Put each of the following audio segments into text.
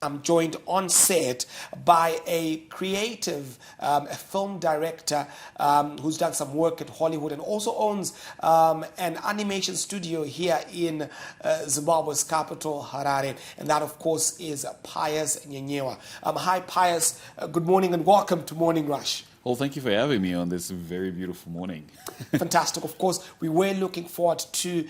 I'm joined on set by a creative, a film director who's done some work at Hollywood and also owns an animation studio here in Zimbabwe's capital, Harare. And that, of course, is Pious Nyenyewa. Hi, Pious. Good morning and welcome to Morning Rush. Well, thank you for having me on this very beautiful morning. Fantastic. Of course, we were looking forward to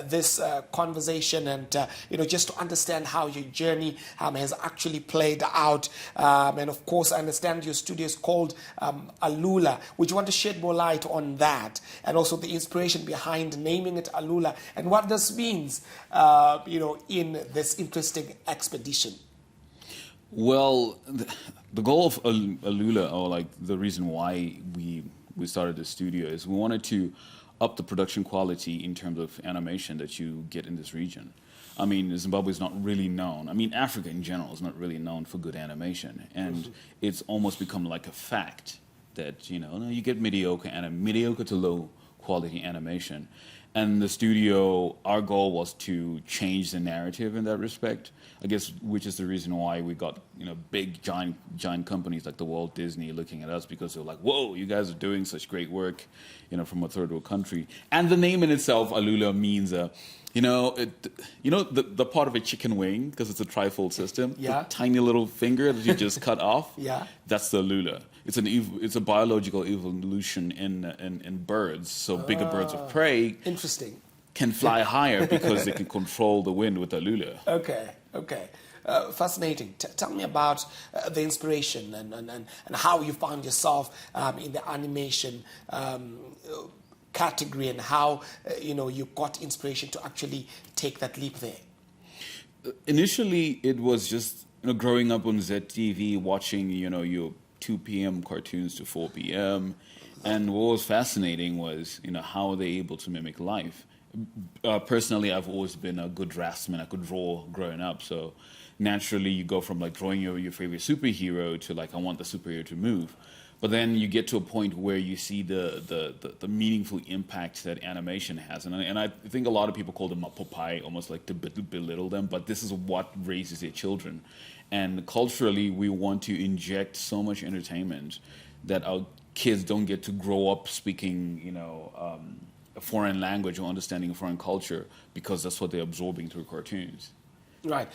this conversation and, just to understand how your journey has actually played out. And of course, I understand your studio is called Alula. Would you want to shed more light on that? And also the inspiration behind naming it Alula and what this means, in this interesting expedition? Well, the goal of Alula, or like the reason why we started the studio, is we wanted to up the production quality in terms of animation that you get in this region. I mean, Zimbabwe is not really known. I mean, Africa in general is not really known for good animation, and it's almost become like a fact that you get mediocre to low quality animation. And the studio, our goal was to change the narrative in that respect, I guess, which is the reason why we got, big, giant companies like the Walt Disney looking at us, because they're like, whoa, you guys are doing such great work, from a third world country. And the name in itself, Alula, means, the part of a chicken wing, because it's a trifold system, yeah. The tiny little finger that you just cut off, yeah. That's the Alula. It's a biological evolution in birds. So bigger birds of prey interesting can fly higher because they can control the wind with the Alula. Okay. Fascinating. Tell me about the inspiration and how you found yourself in the animation category and how you got inspiration to actually take that leap there. Initially, it was just growing up on ZTV, watching your 2 p.m. cartoons to 4 p.m. And what was fascinating was, how are they able to mimic life? Personally, I've always been a good draftsman. I could draw growing up. So naturally, you go from like drawing your favorite superhero to like, I want the superhero to move. But then you get to a point where you see the meaningful impact that animation has. And I think a lot of people call them a Popeye, almost like to belittle them. But this is what raises their children. And culturally, we want to inject so much entertainment that our kids don't get to grow up speaking, a foreign language or understanding a foreign culture, because that's what they're absorbing through cartoons. Right.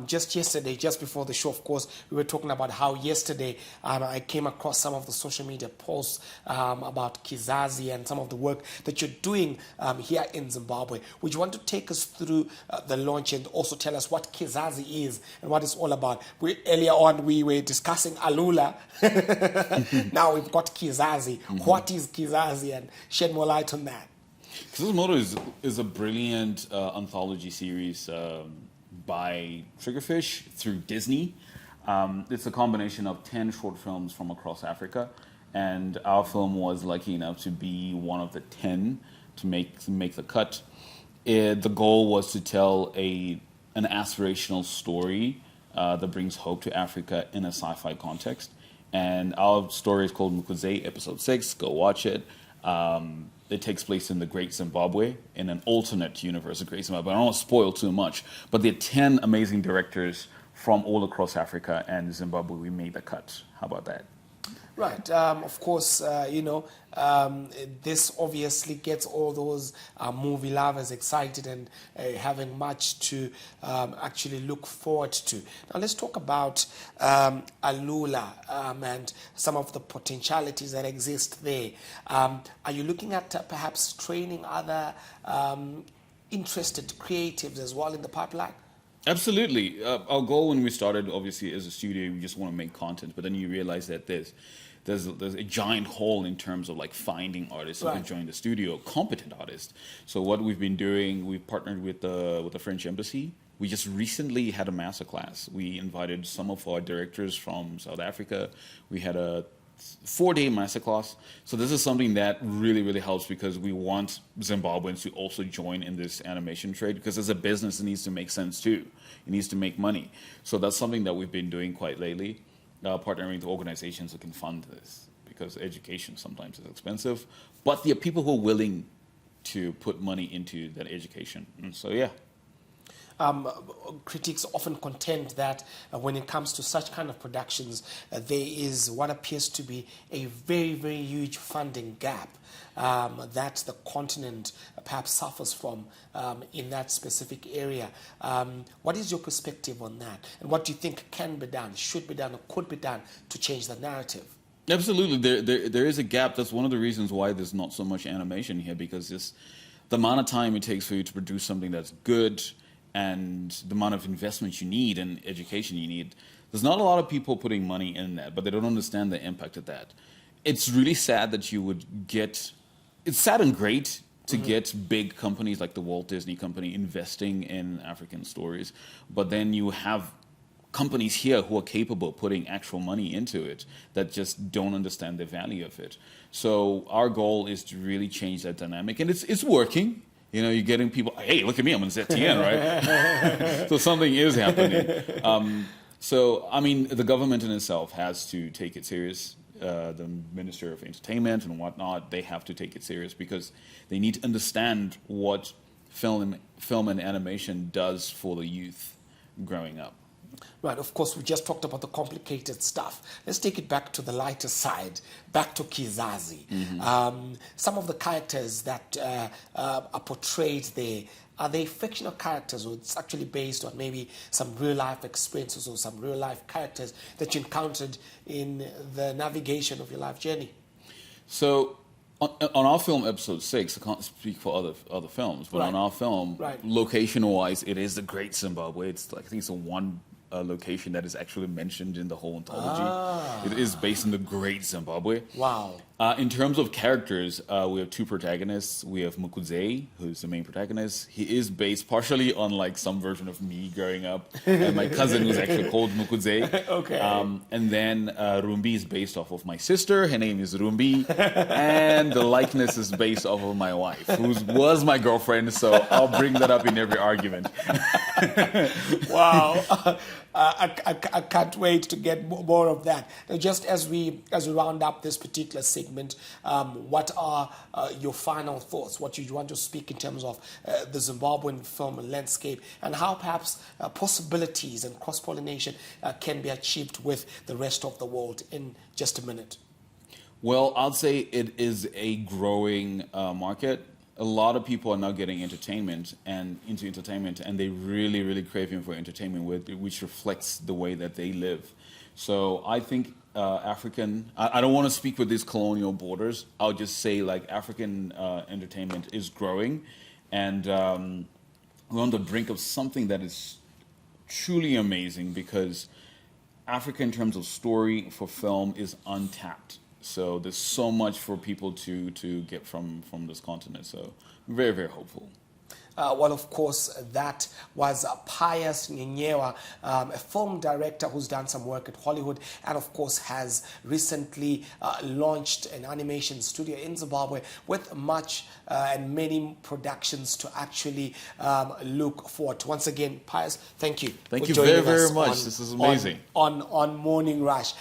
Just yesterday, just before the show, of course, we were talking about how yesterday I came across some of the social media posts about Kizazi and some of the work that you're doing here in Zimbabwe. Would you want to take us through the launch and also tell us what Kizazi is and what it's all about? Earlier on, we were discussing Alula. Now we've got Kizazi. Mm-hmm. What is Kizazi? And shed more light on that. Kizazi is a brilliant anthology series by Triggerfish through Disney. It's a combination of 10 short films from across Africa, and our film was lucky enough to be one of the 10 to make the cut. The goal was to tell an aspirational story that brings hope to Africa in a sci-fi context. And our story is called Mkuze, Episode 6. Go watch it. It takes place in the Great Zimbabwe, in an alternate universe of Great Zimbabwe. I don't want to spoil too much, but there are 10 amazing directors from all across Africa and Zimbabwe. We made the cut. How about that? Right. Of course, this obviously gets all those movie lovers excited and having much to actually look forward to. Now, let's talk about Alula and some of the potentialities that exist there. Are you looking at perhaps training other interested creatives as well in the pipeline? Absolutely. Our goal when we started, obviously, as a studio, we just want to make content. But then you realize that there's a giant hole in terms of like finding artists who can join the studio, competent artists. So what we've been doing, we've partnered with the French Embassy. We just recently had a masterclass. We invited some of our directors from South Africa. We had a 4-day masterclass. So this is something that really, really helps, because we want Zimbabweans to also join in this animation trade, because as a business, it needs to make sense too. It needs to make money. So that's something that we've been doing quite lately, partnering with organizations who can fund this, because education sometimes is expensive. But there are people who are willing to put money into that education. And so, yeah. critics often contend that when it comes to such kind of productions, there is what appears to be a very, very huge funding gap that the continent perhaps suffers from in that specific area. What is your perspective on that? And what do you think can be done, should be done, or could be done to change the narrative? Absolutely, there is a gap. That's one of the reasons why there's not so much animation here, because the amount of time it takes for you to produce something that's good and the amount of investment you need and education you need. There's not a lot of people putting money in that, but they don't understand the impact of that. It's really sad that you would get... It's sad and great to get big companies like the Walt Disney Company investing in African stories, but then you have companies here who are capable of putting actual money into it that just don't understand the value of it. So our goal is to really change that dynamic, and it's working. You know, you're getting people, hey, look at me, I'm on ZTN, right? So something is happening. So, I mean, the government in itself has to take it serious. The Minister of Entertainment and whatnot, they have to take it serious because they need to understand what film and animation does for the youth growing up. Right, of course, we just talked about the complicated stuff. Let's take it back to the lighter side, back to Kizazi. Some of the characters that are portrayed there, are they fictional characters, or it's actually based on maybe some real-life experiences or some real-life characters that you encountered in the navigation of your life journey? So, on our film, episode 6, I can't speak for other films, but on our film, location-wise, it is the Great Zimbabwe. It's like, I think it's the one location that is actually mentioned in the whole anthology. It is based in the Great Zimbabwe. Wow. In terms of characters, we have two protagonists. We have Mukudze, who's the main protagonist. He is based partially on like some version of me growing up, and my cousin was actually called Mukudze. Okay. And then Rumbi is based off of my sister. Her name is Rumbi, and the likeness is based off of my wife, who was my girlfriend. So I'll bring that up in every argument. Wow. I can't wait to get more of that. Now, just as we round up this particular segment, what are your final thoughts? What you want to speak in terms of the Zimbabwean film landscape, and how perhaps possibilities and cross-pollination can be achieved with the rest of the world in just a minute? Well, I'd say it is a growing market. A lot of people are now getting into entertainment, and they really, really craving for entertainment, which reflects the way that they live. So I think I don't want to speak with these colonial borders. I'll just say like African entertainment is growing, and we're on the brink of something that is truly amazing, because Africa, in terms of story for film, is untapped. So there's so much for people to get from this continent. So I'm very, very hopeful. Well, of course, that was Pious Nyenyewa, a film director who's done some work at Hollywood, and of course has recently launched an animation studio in Zimbabwe with much and many productions to actually look forward to. Once again, Pious, thank you. Thank you very, very much. This is amazing. On Morning Rush.